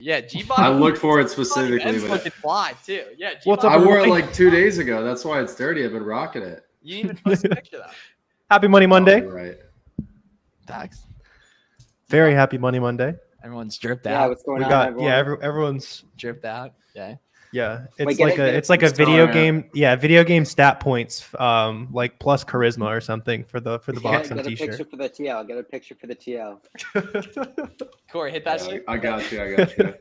Yeah, G-Bot. I looked for it specifically. It's But looking fly too. Yeah, What's G-Bot. up, I wore it everybody? like 2 days ago. That's why it's dirty. I've been rocking it. You didn't even post a picture though. Happy Money Monday. Oh, you're right. Thanks. Very happy Money Monday. Everyone's dripped Yeah, out. what's going We on, got everyone? everyone's Dripped out. Yeah. yeah. Wait, It's get like it, get it. it's like a Just video telling game. Yeah, video game stat points. Like plus charisma or something for the box and Get a t-shirt. picture for the TL. Get a picture for the TL. Corey, hit that Yeah, shit. I got you.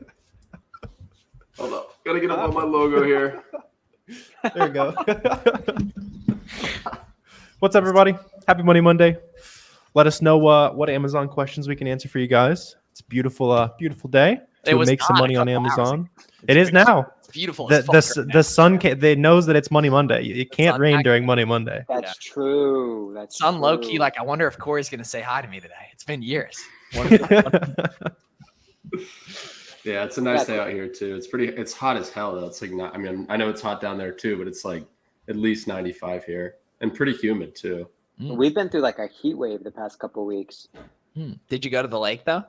Hold up. Gotta get up on my logo here. There we go. What's up, everybody? Happy Money Monday. Let us know what Amazon questions we can answer for you guys. It's a beautiful day It to was make some not a money on couple hours Amazon. ago. It is now. It's beautiful. As fuck right now. The sun they knows that it's Money Monday. It can't sun rain actually- during Money Monday. That's true. That's Sun true. low key. Like, I wonder if Corey's gonna say hi to me today. It's been years. Yeah, it's a nice day out here too. It's hot as hell though. It's like not. I mean, I know it's hot down there too, but it's like at least 95 here and pretty humid too. We've been through like a heat wave the past couple weeks. Did you go to the lake though?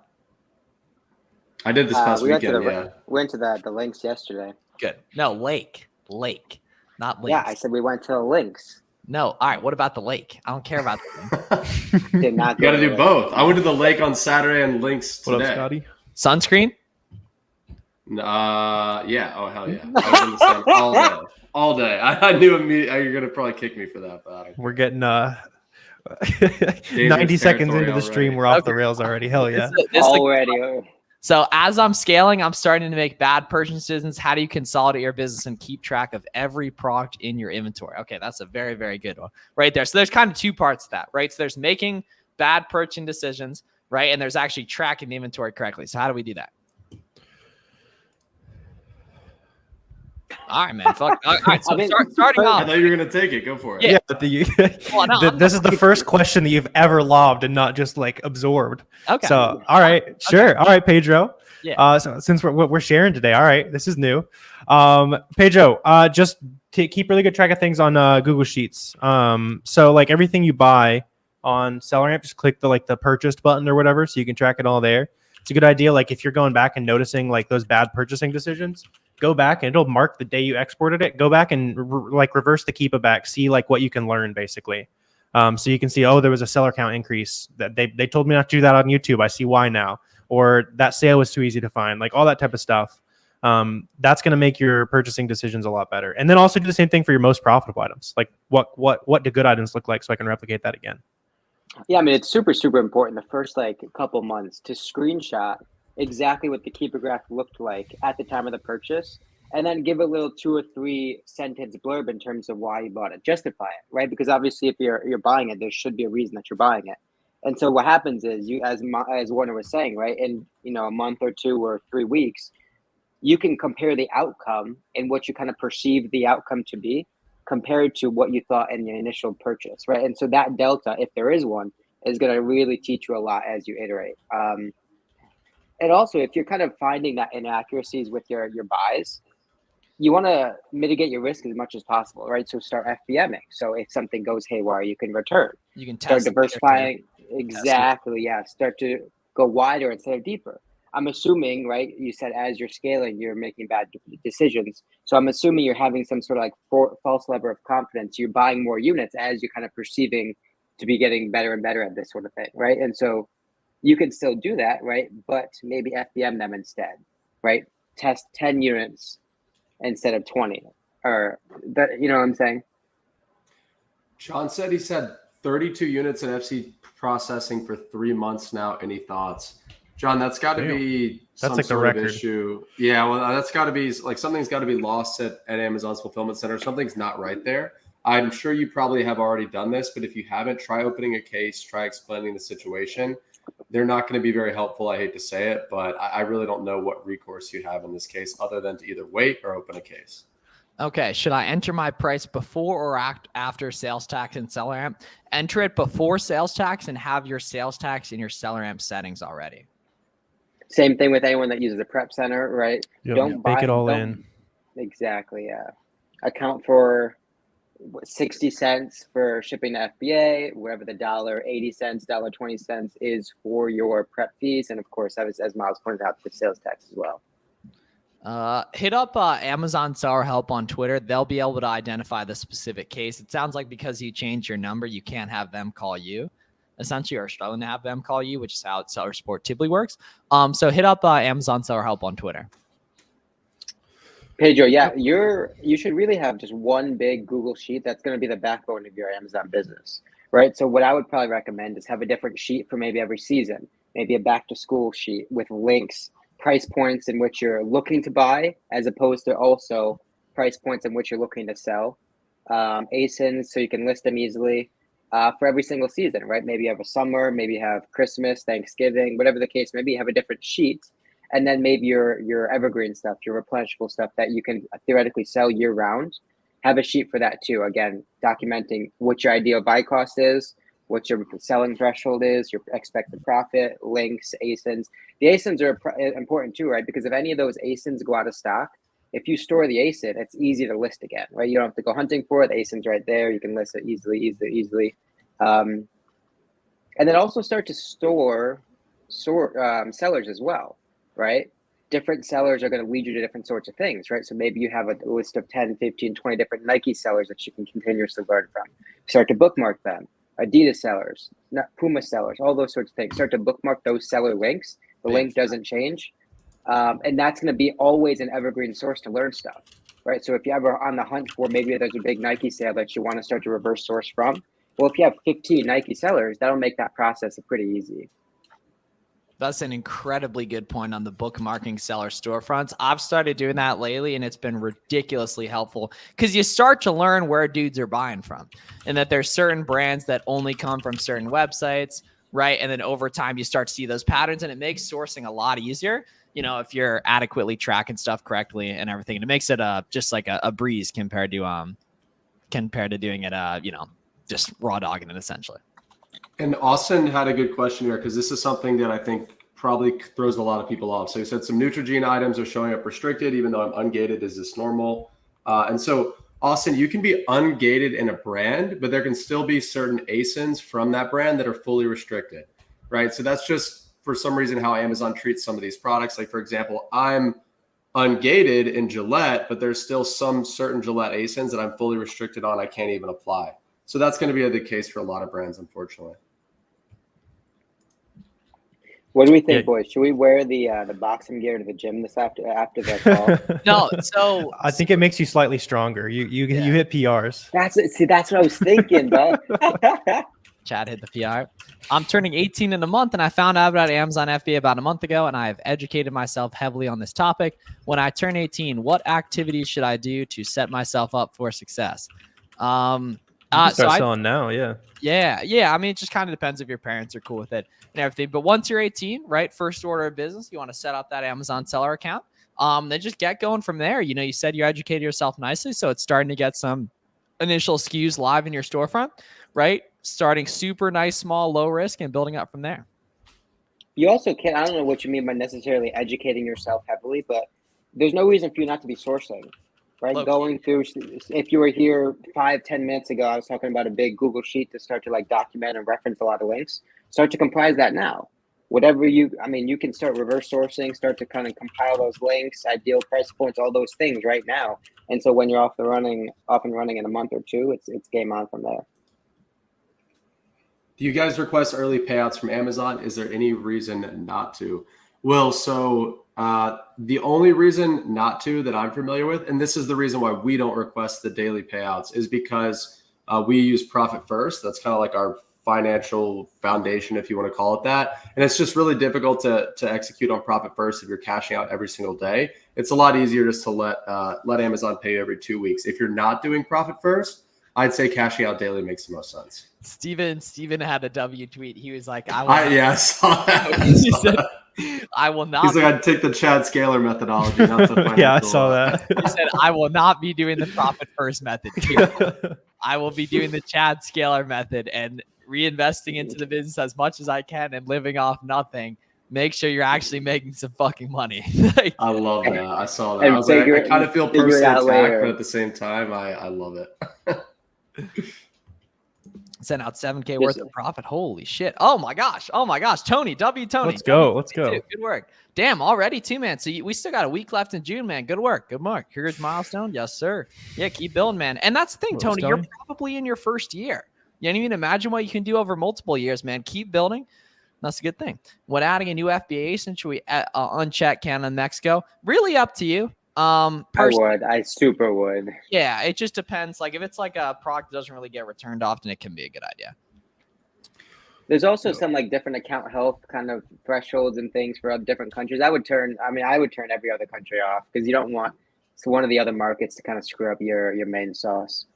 I did this past we weekend. went to the links yesterday. Good. No, lake, not links. Yeah, I said we went to the links. No. All right. What about the lake? I don't care about the lake. Did not You got to go do the both. I went to the lake on Saturday and links What today. up, Scotty? Sunscreen. Yeah. Oh hell yeah. I was in the sun all day. I knew immediately you're gonna probably kick me for that, but I don't. We're getting 90 seconds into the stream. already. We're off the rails already. Hell yeah. This is the- Already. So as I'm scaling, I'm starting to make bad purchase decisions. How do you consolidate your business and keep track of every product in your inventory? Okay, that's a very, very good one right there. So there's kind of two parts to that, right? So there's making bad purchasing decisions, right? And there's actually tracking the inventory correctly. So how do we do that? All right, man. Fuck. All right, so starting I off. thought you were gonna take it. Go for it. Yeah. But Well, no, I'm this is the first question that you've ever lobbed and not just like absorbed. Okay. So, all right, sure. All right, Pedro. Yeah. So since we're sharing today, all right, this is new. Pedro, just keep really good track of things on Google Sheets. So like everything you buy on SellerAmp, just click the purchased button or whatever, so you can track it all there. It's a good idea. Like if you're going back and noticing like those bad purchasing decisions, go back and it'll mark the day you exported it. Go back and reverse the keep it back. See like what you can learn basically. So you can see, oh, there was a seller count increase that they told me not to do that on YouTube. I see why now. Or that sale was too easy to find. Like all that type of stuff. That's going to make your purchasing decisions a lot better. And then also do the same thing for your most profitable items. Like what do good items look like so I can replicate that again. Yeah, I mean, it's super, super important the first like couple months to screenshot exactly what the keeper graph looked like at the time of the purchase, and then give a little 2 or 3 sentence blurb in terms of why you bought it. Justify it, right? Because obviously, if you're buying it, there should be a reason that you're buying it. And so what happens is you, as Warner was saying, right, in a month or 2 or 3 weeks, you can compare the outcome and what you kind of perceive the outcome to be compared to what you thought in the initial purchase, right? And so that delta, if there is one, is going to really teach you a lot as you iterate. And also, if you're kind of finding that inaccuracies with your buys, you want to mitigate your risk as much as possible, right? So start FBMing. So if something goes haywire, you can return. You can Start test diversifying. Exactly, yeah. Start to go wider instead of deeper. I'm assuming, right? You said as you're scaling, you're making bad decisions. So I'm assuming you're having some sort of like false level of confidence. You're buying more units as you're kind of perceiving to be getting better and better at this sort of thing, right? And so you can still do that, right? But maybe FBM them instead, right? Test 10 units instead of 20, or that, you know what I'm saying? John said he's had 32 units in FC processing for 3 months now. Any thoughts? John, that's got to be some like the sort of record. issue. Yeah, well, that's got to be like something's got to be lost at Amazon's fulfillment center. Something's not right there. I'm sure you probably have already done this, but if you haven't, try opening a case, try explaining the situation. They're not going to be very helpful. I hate to say it, but I really don't know what recourse you have in this case other than to either wait or open a case. Okay, should I enter my price before or after sales tax in SellerAmp? Enter it before sales tax and have your sales tax in your SellerAmp settings already. Same thing with anyone that uses a prep center, right? Yep. Bake it all in. Exactly, yeah. Account for 60 cents for shipping to FBA, wherever the $1.80, $1.20 is for your prep fees. And of course, as Miles pointed out, the sales tax as well. Hit up Amazon Seller Help on Twitter. They'll be able to identify the specific case. It sounds like because you changed your number, you can't have them call you. Essentially, or struggling to have them call you, which is how Seller Support typically works. So hit up Amazon Seller Help on Twitter. Pedro, yeah, you should really have just one big Google sheet that's going to be the backbone of your Amazon business, right? So what I would probably recommend is have a different sheet for maybe every season, maybe a back to school sheet with links, price points in which you're looking to buy, as opposed to also price points in which you're looking to sell, ASINs, so you can list them easily for every single season, right? Maybe you have a summer, maybe you have Christmas, Thanksgiving, whatever the case, maybe you have a different sheet. And then maybe your evergreen stuff, your replenishable stuff that you can theoretically sell year round, have a sheet for that too. Again, documenting what your ideal buy cost is, what your selling threshold is, your expected profit, links, ASINs. The ASINs are important too, right? Because if any of those ASINs go out of stock, if you store the ASIN, it's easy to list again, right? You don't have to go hunting for it. The ASIN's right there. You can list it easily. And then also start to store sellers as well. Right? Different sellers are going to lead you to different sorts of things, right? So maybe you have a list of 10, 15, 20 different Nike sellers that you can continuously learn from. Start to bookmark them. Adidas sellers, Puma sellers, all those sorts of things. Start to bookmark those seller links. The link doesn't change. And that's going to be always an evergreen source to learn stuff, right? So if you're ever on the hunt for maybe there's a big Nike sale that you want to start to reverse source from, well, if you have 15 Nike sellers, that'll make that process pretty easy. That's an incredibly good point on the bookmarking seller storefronts. I've started doing that lately, and it's been ridiculously helpful because you start to learn where dudes are buying from and that there's certain brands that only come from certain websites, right? And then over time, you start to see those patterns, and it makes sourcing a lot easier, you know, if you're adequately tracking stuff correctly and everything. And it makes it just like a breeze compared to doing it, you know, just raw dogging it essentially. And Austin had a good question here because this is something that I think probably throws a lot of people off. So he said some Neutrogena items are showing up restricted, even though I'm ungated. Is this normal? And so, Austin, you can be ungated in a brand, but there can still be certain ASINs from that brand that are fully restricted, right? So that's just for some reason how Amazon treats some of these products. Like, for example, I'm ungated in Gillette, but there's still some certain Gillette ASINs that I'm fully restricted on. I can't even apply. So that's going to be the case for a lot of brands, unfortunately. What do we think, boys? Should we wear the boxing gear to the gym this after the call? No, so I think it makes you slightly stronger. You hit PRs. That's what I was thinking, bro. Chad hit the PR. I'm turning 18 in a month, and I found out about Amazon FBA about a month ago, and I have educated myself heavily on this topic. When I turn 18, what activities should I do to set myself up for success? Start selling now, yeah. Yeah. I mean, it just kind of depends if your parents are cool with it and everything. But once you're 18, right, first order of business, you want to set up that Amazon seller account. Then just get going from there. You know, you said you educated yourself nicely, so it's starting to get some initial SKUs live in your storefront, right? Starting super nice, small, low risk, and building up from there. You also can, I don't know what you mean by necessarily educating yourself heavily, but there's no reason for you not to be sourcing. Right, going through. If you were here 5-10 minutes ago, I was talking about a big Google sheet to start to like document and reference a lot of links. Start to comprise that now. Whatever you can start reverse sourcing, start to kind of compile those links, ideal price points, all those things right now. And so when you're off and running in a month or two, it's game on from there. Do you guys request early payouts from Amazon? Is there any reason not to? Well, so the only reason not to that I'm familiar with, and this is the reason why we don't request the daily payouts, is because we use Profit First. That's kind of like our financial foundation, if you want to call it that. And it's just really difficult to execute on Profit First if you're cashing out every single day. It's a lot easier just to let Amazon pay you every 2 weeks. If you're not doing Profit First, I'd say cashing out daily makes the most sense. Steven had a W tweet. He was like, I saw that. He said, I will not. He's like, I'd take the Chad Scaler methodology. Not the yeah, I saw that. He said, I will not be doing the Profit First method. I will be doing the Chad Scaler method and reinvesting into the business as much as I can and living off nothing. Make sure you're actually making some fucking money. I love that. I saw that. I was like, I kind of feel personally attacked, but at the same time, I love it. Sent out 7K worth of profit. Holy shit. Oh my gosh. Tony, Tony. Let's go. Let's go. Good work. Damn, already too, man. So we still got a week left in June, man. Good work. Here's milestone. Yes, sir. Yeah, keep building, man. And that's the thing, Tony. You're probably in your first year. You can't even imagine what you can do over multiple years, man. Keep building. That's a good thing. When adding a new FBA, should we uncheck Canada and Mexico? Really up to you. I super would. Yeah, it just depends. Like if it's like a product that doesn't really get returned often, it can be a good idea. There's also some like different account health kind of thresholds and things for different countries. I would turn every other country off because you don't want one of the other markets to kind of screw up your main sauce.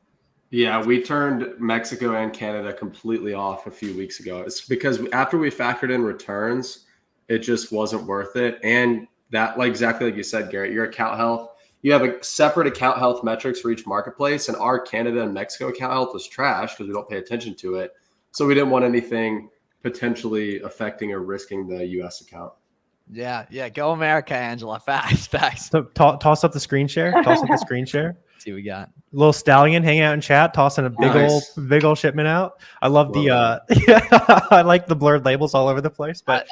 Yeah, we turned Mexico and Canada completely off a few weeks ago. It's because after we factored in returns, it just wasn't worth it. And that, like exactly like you said, Garrett, your account health, you have a separate account health metrics for each marketplace, and our Canada and Mexico account health was trash because we don't pay attention to it. So we didn't want anything potentially affecting or risking the U.S. account. Yeah. Go America, Angela. Facts. So toss up the screen share. Let's see what we got. Little stallion hanging out in chat, tossing a big old shipment out. I love the I like the blurred labels all over the place, but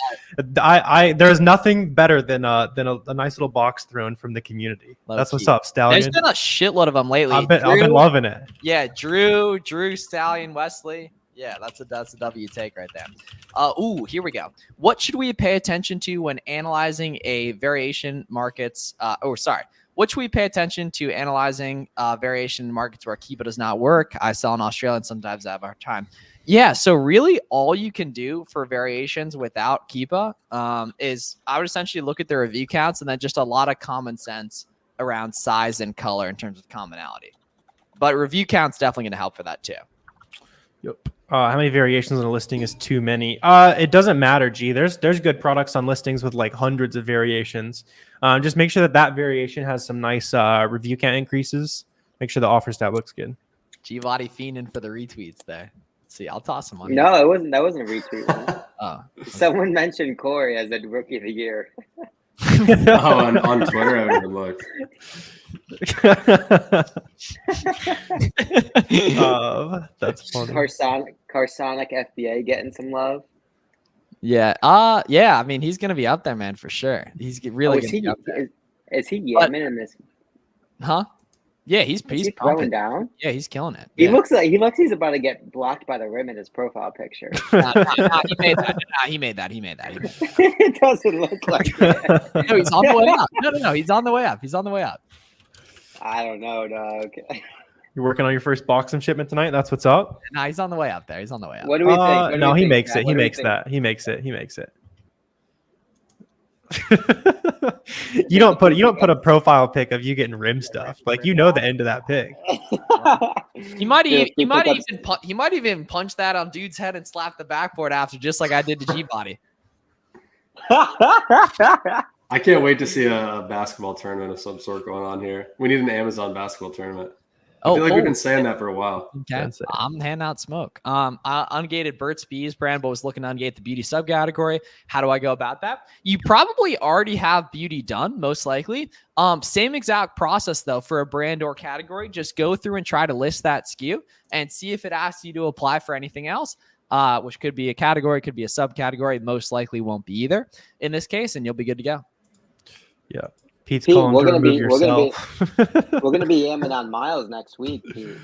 I there's nothing better than a nice little box thrown from the community. That's what's up, Stallion. There's been a shitload of them lately. I've been loving it. Yeah, Drew, Stallion, Wesley. Yeah, that's a W take right there. Here we go. What should we pay attention to when analyzing a variation markets? What should we pay attention to analyzing variation markets where Keepa does not work? I sell in Australia and sometimes I have a hard time. Yeah, so really all you can do for variations without Keepa is I would essentially look at the review counts and then just a lot of common sense around size and color in terms of commonality. But review count's definitely going to help for that too. Yep. How many variations on a listing is too many? It doesn't matter, G. There's good products on listings with like hundreds of variations. Just make sure that variation has some nice review count increases. Make sure the offer stat looks good. G-Body fiending for the retweets there. Let's see, I'll toss him on. No, it wasn't. That wasn't a retweet. Oh, someone mentioned Corey as the rookie of the year. On Twitter, I haven't even looked. That's funny. Carsonic FBA getting some love. Yeah. I mean, he's gonna be up there, man, for sure. He's really gonna be up there. Is he Yemen in this? Huh? Yeah, he's throwing down. Yeah, he's killing it. He looks like he's about to get blocked by the rim in his profile picture. He made that. He made that. It doesn't look like it. No, he's on the way up. No, he's on the way up. He's on the way up. I don't know, dog. You're working on your first boxing shipment tonight? That's what's up? No, he's on the way up there. He's on the way up. What do we think? No, he makes it. He makes it. You don't put a profile pic of you getting rim stuff. Like you know the end of that pic. He might even punch that on dude's head and slap the backboard after, just like I did to G-Body. I can't wait to see a basketball tournament of some sort going on here. We need an Amazon basketball tournament. I feel like we've been saying that for a while. Okay. I'm handing out smoke. Ungated Burt's Bees brand, but was looking to ungate the beauty subcategory. How do I go about that? You probably already have beauty done, most likely. Same exact process though for a brand or category. Just go through and try to list that SKU and see if it asks you to apply for anything else. Which could be a category, could be a subcategory. Most likely won't be either in this case, and you'll be good to go. Yeah. Pete's calling to remove yourself. We're gonna be aiming on Miles next week, Pete.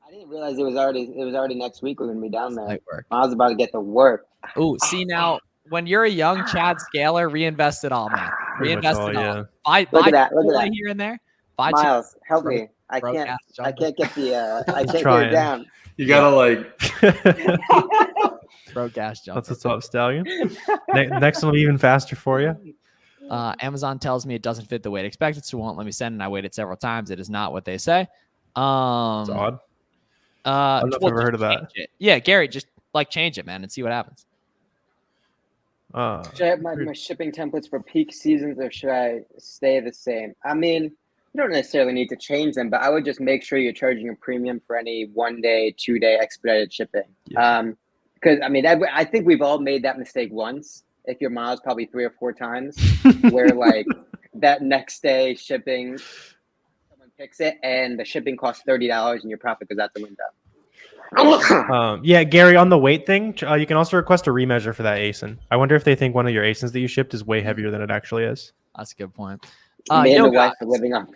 I didn't realize it was already next week. We're gonna be down there. Miles is about to get to work. Oh, see now, when you're a young Chad Scaler, reinvest it all, man. Reinvest it all. Yeah. Buy that here and there. Miles, help me. I can't get the. I can't get it down. You gotta like throw gas jump. That's what's up, Stallion. Next one will be even faster for you. Amazon tells me it doesn't fit the weight expected, so won't let me send, and I waited several times. It is not what they say. It's odd. I've never heard of that. Yeah, Gary, just like change it, man, and see what happens. Should I have my shipping templates for peak seasons, or should I stay the same? I mean, you don't necessarily need to change them, but I would just make sure you're charging a premium for any 1 day, 2 day expedited shipping. Yeah. Because I mean, I think we've all made that mistake once. If your miles probably 3 or 4 times, where like that next day shipping, someone picks it and the shipping costs $30 and your profit goes out the window. Yeah, Gary, on the weight thing, you can also request a remeasure for that ASIN. I wonder if they think one of your ASINs that you shipped is way heavier than it actually is. That's a good point. Me and Yo, the wife guys. are living on.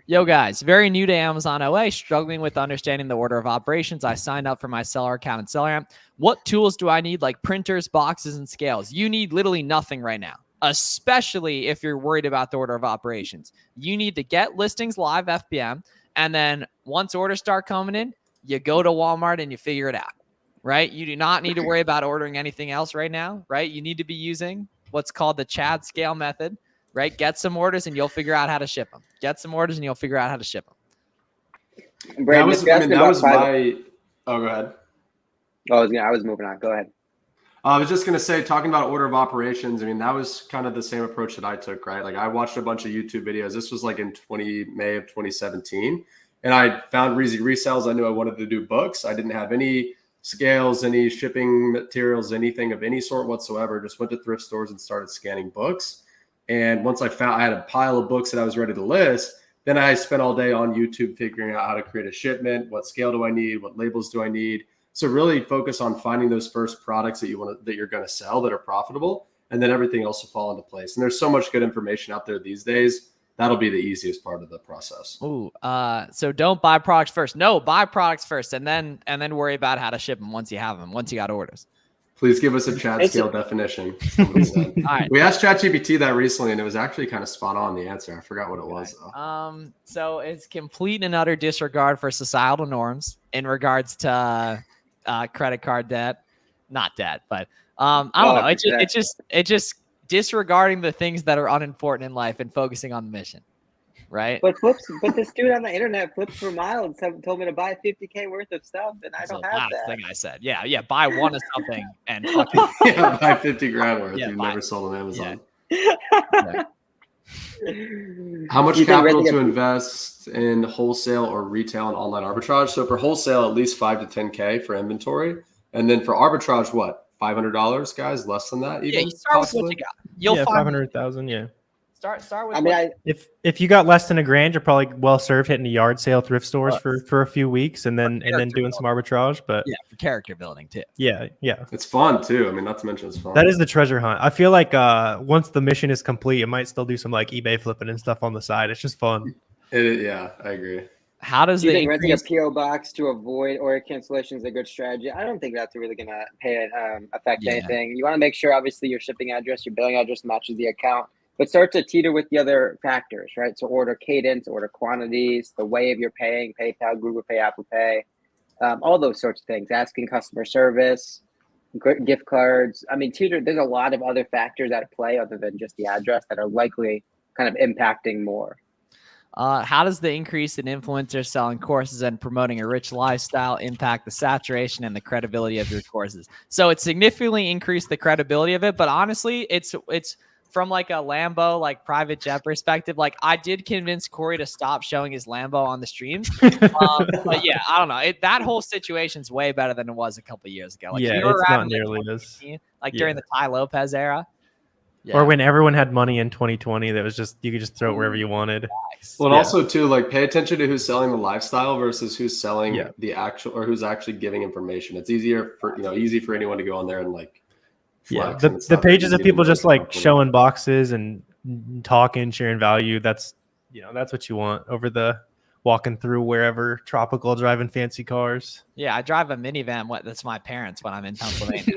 Yo, guys, very new to Amazon OA, struggling with understanding the order of operations. I signed up for my seller account in SellerAmp. What tools do I need, like printers, boxes, and scales? You need literally nothing right now, especially if you're worried about the order of operations. You need to get listings live FBM, and then once orders start coming in, you go to Walmart and you figure it out, right? You do not need to worry about ordering anything else right now, right? You need to be using what's called the Chad scale method. Right? Get some orders and you'll figure out how to ship them. Get some orders and you'll figure out how to ship them. Brandon, that was my. Oh, go ahead. I was moving on. Go ahead. I was just going to say, talking about order of operations, I mean, that was kind of the same approach that I took, right? Like I watched a bunch of YouTube videos. This was like in May of 2017. And I found Reezy Resells. I knew I wanted to do books. I didn't have any scales, any shipping materials, anything of any sort whatsoever. Just went to thrift stores and started scanning books. And once I had a pile of books that I was ready to list, then I spent all day on YouTube figuring out how to create a shipment. What scale do I need? What labels do I need? So really focus on finding those first products that you're going to sell that are profitable, and then everything else will fall into place. And there's so much good information out there these days. That'll be the easiest part of the process. Ooh, so don't buy products first. No, buy products first, and then worry about how to ship them once you have them. Once you got orders. Please give us a Chad scale definition. All right. We asked ChatGPT that recently, and it was actually kind of spot on the answer. I forgot what it was, though. So it's complete and utter disregard for societal norms in regards to credit card debt, not debt, but I don't know. It's just disregarding the things that are unimportant in life and focusing on the mission, right? But this dude on the internet flips for miles told me to buy $50K worth of stuff, and I don't have that. Thing I said, yeah, buy one of something and fucking buy 50 grand worth. You've never sold on Amazon. Yeah. How much capital to invest in wholesale or retail and online arbitrage? So for wholesale, at least 5 to 10K for inventory, and then for arbitrage, what? $500, guys? Less than that? Even, you start with what you got. You'll find 500,000. Yeah. Start with. If you got less than $1,000, you're probably well served hitting a yard sale thrift stores for a few weeks and then doing some arbitrage. But yeah, for character building too. Yeah. It's fun too. I mean, not to mention it's fun. That is the treasure hunt. I feel like once the mission is complete, it might still do some like eBay flipping and stuff on the side. It's just fun. Yeah, I agree. How does do you think renting a PO box to avoid order cancellation is a good strategy? I don't think that's really going to affect anything. You want to make sure, obviously, your shipping address, your billing address matches the account, but start to teeter with the other factors, right? So order cadence, order quantities, the way of your paying, PayPal, Google Pay, Apple Pay, all those sorts of things. Asking customer service, gift cards. I mean, teeter. There's a lot of other factors at play other than just the address that are likely kind of impacting more. How does the increase in influencers selling courses and promoting a rich lifestyle impact the saturation and the credibility of your courses? So it significantly increased the credibility of it, but honestly, it's from like a Lambo, like private jet perspective. Like I did convince Corey to stop showing his Lambo on the streams. But yeah, I don't know. That whole situation's way better than it was a couple of years ago. Like, it's not nearly this. Like during the Ty Lopez era. Yeah. Or when everyone had money in 2020, that was just you could just throw it wherever you wanted. Well, and also too, like pay attention to who's selling the lifestyle versus who's selling the actual or who's actually giving information. It's easier for easy for anyone to go on there and like flex. The pages of people just like showing boxes and talking, sharing value. That's what you want over the walking through wherever tropical, driving fancy cars. Yeah, I drive a minivan. That's my parents when I'm in Pennsylvania.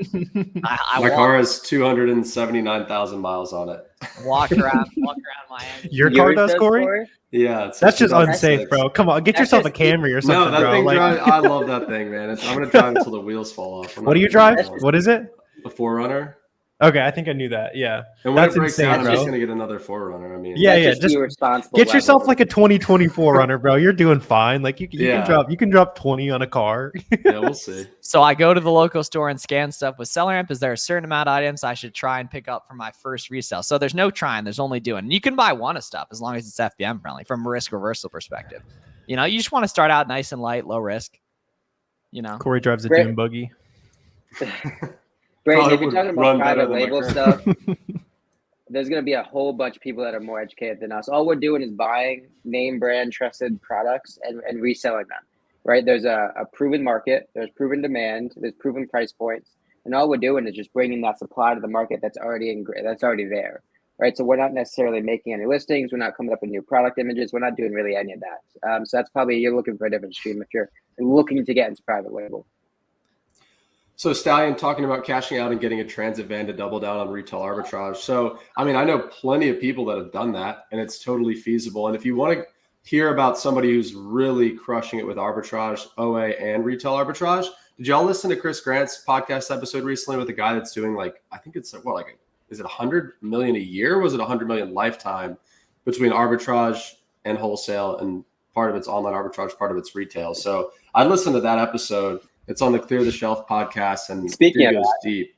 My car has 279,000 miles on it. Walk around Miami. Your car does, Corey? Yeah, that's just unsafe, bro. Come on, get yourself a Camry or something. No, that thing. Like... I love that thing, man. I'm gonna drive until the wheels fall off. What do you drive? What is it? A 4Runner. Okay, I think I knew that. Yeah, and when it breaks down, I'm just gonna get another 4Runner. I mean, just get yourself like a 2024 runner, bro. You're doing fine. Like you can drop 20 on a car. Yeah, we'll see. So I go to the local store and scan stuff with SellerAmp. Is there a certain amount of items I should try and pick up for my first resale? So there's no trying. There's only doing. And you can buy one of stuff as long as it's FBM friendly from a risk reversal perspective. You just want to start out nice and light, low risk. Corey drives a dune buggy. Brandon, if you're talking about private label stuff, there's going to be a whole bunch of people that are more educated than us. All we're doing is buying name brand trusted products and reselling them. right? There's a proven market, there's proven demand, there's proven price points, and all we're doing is just bringing that supply to the market that's already there, right? So we're not necessarily making any listings, we're not coming up with new product images, we're not doing really any of that. So that's probably, you're looking for a different stream if you're looking to get into private label. So Stallion, talking about cashing out and getting a transit van to double down on retail arbitrage. So, I mean, I know plenty of people that have done that, and it's totally feasible. And if you want to hear about somebody who's really crushing it with arbitrage, OA, and retail arbitrage, did y'all listen to Chris Grant's podcast episode recently with a guy that's doing I think it's is it 100 million a year? Was it 100 million lifetime between arbitrage and wholesale, and part of it's online arbitrage, part of it's retail. So I listened to that episode. It's on the Clear the Shelf podcast, and Speaking of goes that, deep.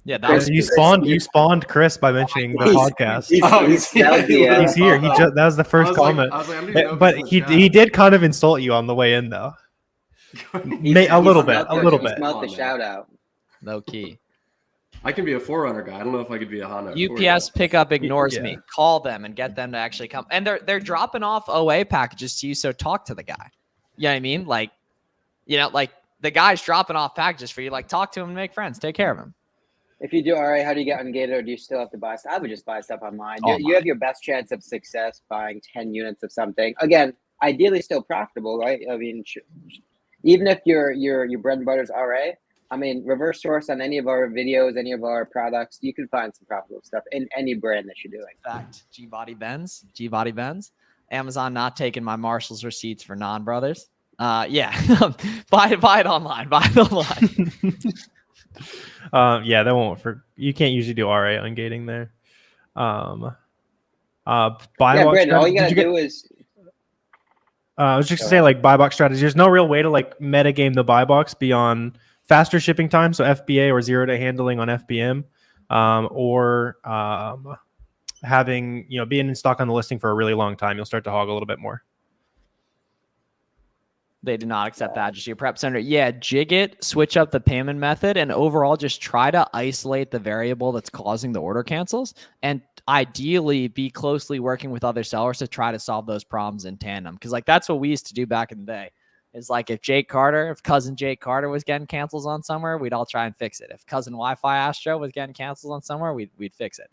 Yeah, that was You spawned Chris by mentioning the podcast. He's He's here. That was the first comment. But he did kind of insult you on the way in, though. A little bit. He smelled the shout out. low key. I can be a Forerunner guy. I don't know if I could be a Honda. UPS pickup ignores Yeah. me. Call them and get them to actually come. And they're dropping off OA packages to you, so talk to the guy. You know what I mean? Like the guy's dropping off packages for you. Like, talk to him and make friends. Take care of him. If you do, all right, how do you get ungated, or do you still have to buy stuff? I would just buy stuff online. Online. You have your best chance of success buying 10 units of something. Again, ideally still profitable, right? I mean, even if your bread and butter is RA, I mean, reverse source on any of our videos, any of our products, you can find some profitable stuff in any brand that you're doing. Fact. G-Body Benz. Amazon not taking my Marshall's receipts for non-brothers. Yeah. buy it online. Yeah, that won't you can't usually do RA ungating there. Buy Brandon, all you gotta do is I was just gonna say, like, buy box strategy. There's no real way to like meta game the buy box beyond faster shipping time, so FBA or 0-day handling on FBM, or having being in stock on the listing for a really long time. You'll start to hog a little bit more. They do not accept that. Just your prep center. Yeah, jig it, switch up the payment method, and overall just try to isolate the variable that's causing the order cancels, and ideally be closely working with other sellers to try to solve those problems in tandem. Because that's what we used to do back in the day. Is like if cousin Jake Carter was getting cancels on somewhere, we'd all try and fix it. If cousin Wi-Fi Astro was getting cancels on somewhere, we'd fix it.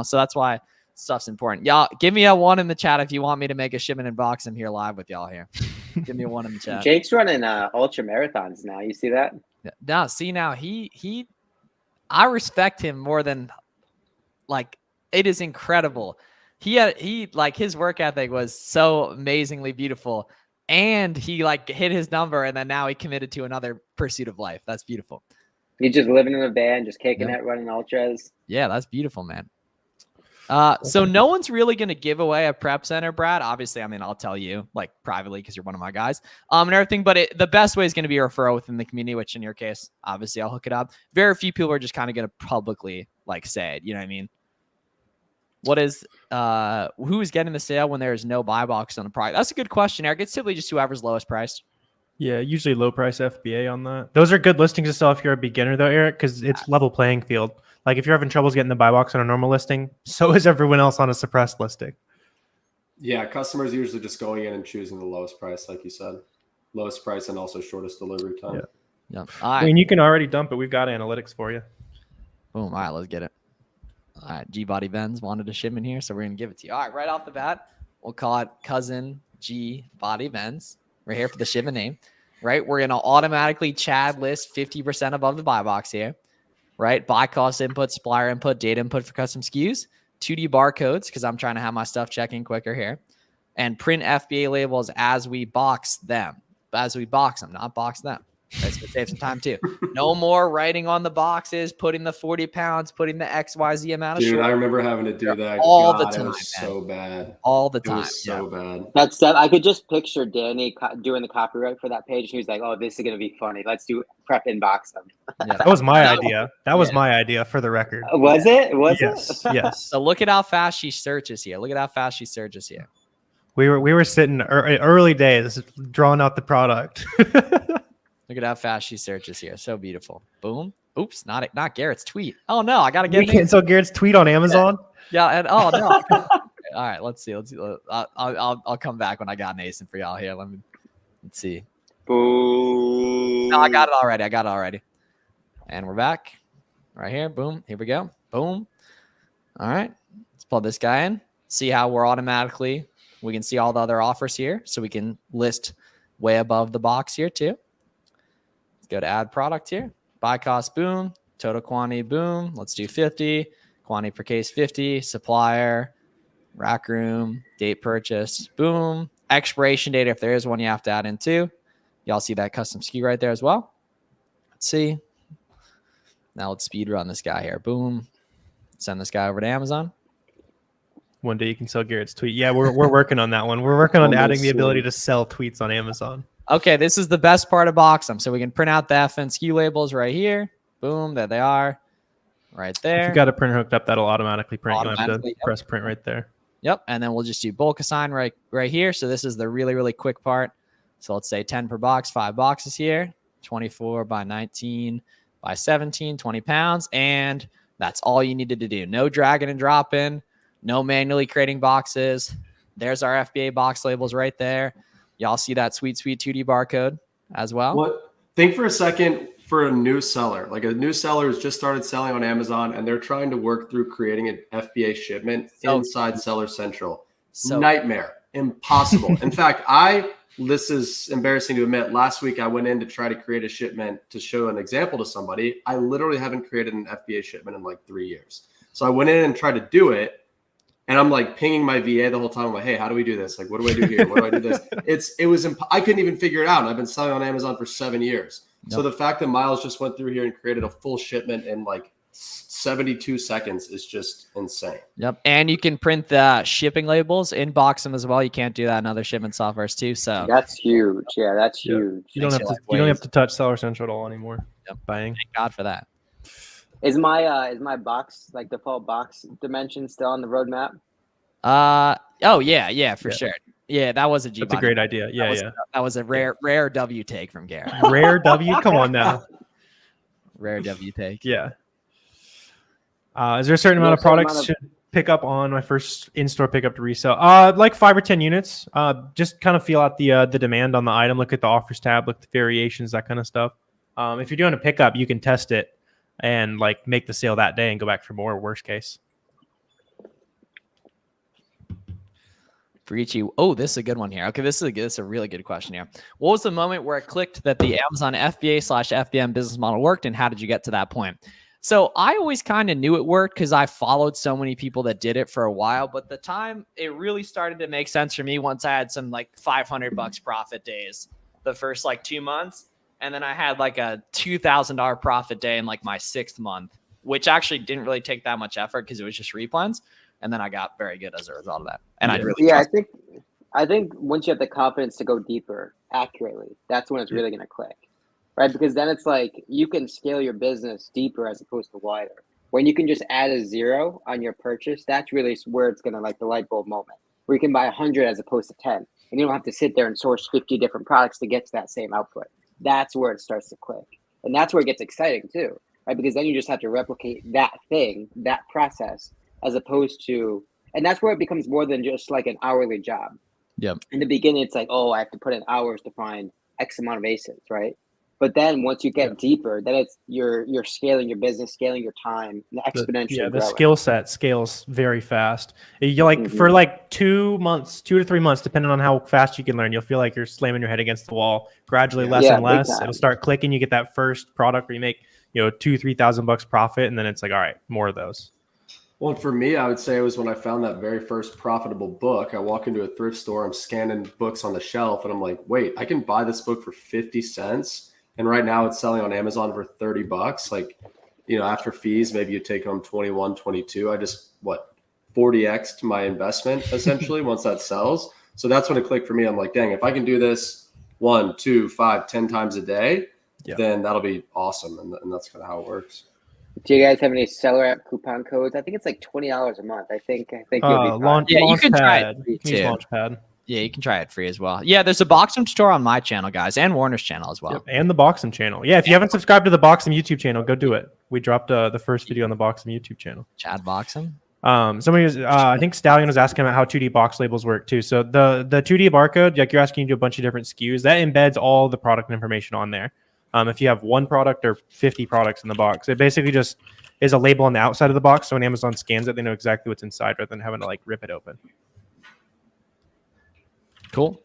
So that's why stuff's important. Y'all, give me a 1 in the chat if you want me to make a shipment in box. I'm here live with y'all here. Give me a 1 in the chat. Jake's running ultra marathons now. You see that? Now, I respect him more than it is incredible. His work ethic was so amazingly beautiful, and he hit his number, and then now he committed to another pursuit of life. That's beautiful. He's just living in a van, just kicking it, running ultras. Yeah, that's beautiful, man. So no one's really going to give away a prep center, Brad. Obviously, I mean, I'll tell you privately because you're one of my guys, and everything. But the best way is going to be a referral within the community, which in your case, obviously, I'll hook it up. Very few people are just kind of going to publicly say it. You know what I mean? What is who is getting the sale when there is no buy box on the product? That's a good question, Eric. It's simply just whoever's lowest priced. Yeah, usually low price FBA on that. Those are good listings to sell if you're a beginner, though, Eric, because it's level playing field. Like if you're having troubles getting the buy box on a normal listing, so is everyone else on a suppressed listing. Yeah, customers usually just going in and choosing the lowest price, like you said, lowest price and also shortest delivery time. Yeah. I mean, you can already dump it. We've got analytics for you. Boom. All right, let's get it. All right, G-Body Benz wanted a shipment here, so we're going to give it to you. All right, right off the bat, we'll call it Cousin G-Body Benz. We're here for the shipment name, right? We're going to automatically Chad list 50% above the buy box here, right? Buy cost input, supplier input, data input for custom SKUs, 2D barcodes, because I'm trying to have my stuff checking quicker here, and print FBA labels as we box them. As we box them, not box them. That's going to save some time too. No more writing on the boxes, putting the 40 pounds, putting the XYZ amount of Dude, I remember having to do that all the time. It was so bad. All the It time. was so bad. That's I could just picture Danny doing the copyright for that page. He was like, "Oh, this is gonna be funny. Let's do prep inbox them." Yeah. That was my idea. That was my idea for the record. Was it? Yes. Yes. So look at how fast she searches here. We were sitting early days drawing out the product. Look at how fast she searches here. So beautiful. Boom. Oops, not Garrett's tweet. Oh no, I gotta get. We can't sell Garrett's tweet on Amazon. Yeah, and oh no. All right, let's see. I'll come back when I got Nathan for y'all here. Let's see. Boom. No, I got it already. And we're back right here. Boom. Here we go. Boom. All right. Let's plug this guy in. See how we're automatically, we can see all the other offers here. So we can list way above the box here too. Let's go to add product here. Buy cost, boom. Total quantity, boom. Let's do 50. Quantity per case, 50. Supplier, rack room, date purchase, boom. Expiration date, if there is one, you have to add in too. Y'all see that custom SKU right there as well. Let's see. Now let's speed run this guy here. Boom. Send this guy over to Amazon. One day you can sell Garrett's tweet. Yeah, we're working on that one. We're working on Almost adding the ability soon. to sell tweets on Amazon. Okay, this is the best part of Boxem. So we can print out the FN SKU labels right here. Boom, there they are. Right If there. you've got a printer hooked up, that'll automatically print. You don't have to Automatically, yep. press print right there. Yep. And then we'll just do bulk assign right here. So this is the really, really quick part. So let's say 10 per box, 5 boxes here, 24 by 19 by 17, 20 pounds. And that's all you needed to do. No dragging and dropping, no manually creating boxes. There's our FBA box labels right there. Y'all see that sweet 2D barcode as well. What? Think for a second for a new seller. Like a new seller has just started selling on Amazon and they're trying to work through creating an FBA shipment inside Seller Central. Nightmare. Impossible. In fact, this is embarrassing to admit, last week I went in to try to create a shipment to show an example to somebody. I literally haven't created an FBA shipment in like 3 years. So I went in and tried to do it. And I'm like pinging my VA the whole time. I'm like, hey, how do we do this? Like, what do I do here? What do I do this? I couldn't even figure it out. And I've been selling on Amazon for 7 years. Yep. So the fact that Miles just went through here and created a full shipment in like 72 seconds is just insane. Yep. And you can print the shipping labels in Boxem as well. You can't do that in other shipment softwares too. So that's huge. Yeah, that's huge. You don't have to touch Seller Central at all anymore. Yep. Buying. Thank God for that. Is my box, like default box dimension, still on the roadmap? Oh yeah, for sure. Yeah, that was a G. That's a great idea. Yeah, that was a rare W take from Garrett. Rare W. Come on now. Rare W take. Yeah. Is there a certain amount of products to pick up on my first in-store pickup to resell? Like 5 or 10 units. Just kind of feel out the demand on the item. Look at the offers tab. Look at the variations, that kind of stuff. If you're doing a pickup, you can test it and like make the sale that day and go back for more. Worst case. Oh, this is a good one here. Okay, this is a really good question here. What was the moment where it clicked that the Amazon FBA/FBM business model worked, and how did you get to that point? So I always kind of knew it worked because I followed so many people that did it for a while. But the time it really started to make sense for me once I had some like $500 profit days the first like 2 months, and then I had like a $2,000 profit day in like my 6th month, which actually didn't really take that much effort because it was just replens. And then I got very good as a result of that. And I think once you have the confidence to go deeper accurately, that's when it's really going to click, right? Because then it's like you can scale your business deeper as opposed to wider. When you can just add a 0 on your purchase, that's really where it's going to like the light bulb moment, where you can buy 100 as opposed to 10, and you don't have to sit there and source 50 different products to get to that same output. That's where it starts to click, and that's where it gets exciting too, right? Because then you just have to replicate that thing, that process, as opposed to, and that's where it becomes more than just like an hourly job. Yep. In the beginning, it's like, oh, I have to put in hours to find X amount of ASINs, right? But then once you get deeper, then it's you're scaling your business, scaling your time, and exponentially. The skill set scales very fast. You like for like 2 to 3 months, depending on how fast you can learn, you'll feel like you're slamming your head against the wall. Gradually, less and less. It'll start clicking. You get that first product where you make $2,000-3,000 profit, and then it's like, all right, more of those. Well, for me, I would say it was when I found that very first profitable book. I walk into a thrift store, I'm scanning books on the shelf, and I'm like, wait, I can buy this book for 50 cents. And right now it's selling on Amazon for $30. Like, after fees, maybe you take home 21, 22. I just, 40x to my investment, essentially, once that sells. So that's when it clicked for me. I'm like, dang, if I can do this 1, 2, 5, 10 times a day, then that'll be awesome. And that's kind of how it works. Do you guys have any seller app coupon codes? I think it's like $20 a month. I think you'll be fine. You can try it. Launchpad. Yeah, you can try it free as well. Yeah, there's a Boxem store on my channel, guys, and Warner's channel as well. Yep, and the Boxem channel. Yeah, if you haven't subscribed to the Boxem YouTube channel, go do it. We dropped the first video on the Boxem YouTube channel. Chad Boxem. Somebody was, I think Stallion was asking about how 2D box labels work too. So the 2D barcode, like you're asking to do a bunch of different SKUs, that embeds all the product information on there. If you have one product or 50 products in the box, it basically just is a label on the outside of the box. So when Amazon scans it, they know exactly what's inside rather than having to like rip it open. Cool.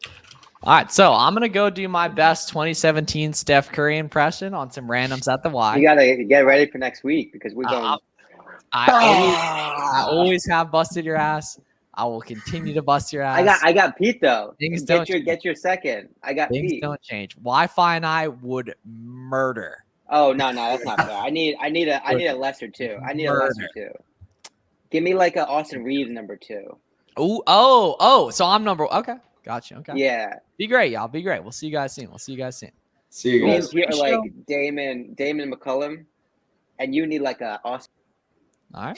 All right, so I'm gonna go do my best 2017 Steph Curry impression on some randoms at the Y. You gotta get ready for next week because we're going. I always have busted your ass. I will continue to bust your ass. I got Pete though. Things don't Get your second. I got Things Pete. don't change. Wi-Fi and I would murder. Oh no, that's not fair. I need a lesser two. I need a lesser two. Give me like a Austin Reeves number 2. Oh. So I'm number. Okay, gotcha. Okay. Yeah. Be great, y'all. Be great. We'll see you guys soon. See you Me guys. and Pete are like Damon McCullum, and you need like a Austin. All right.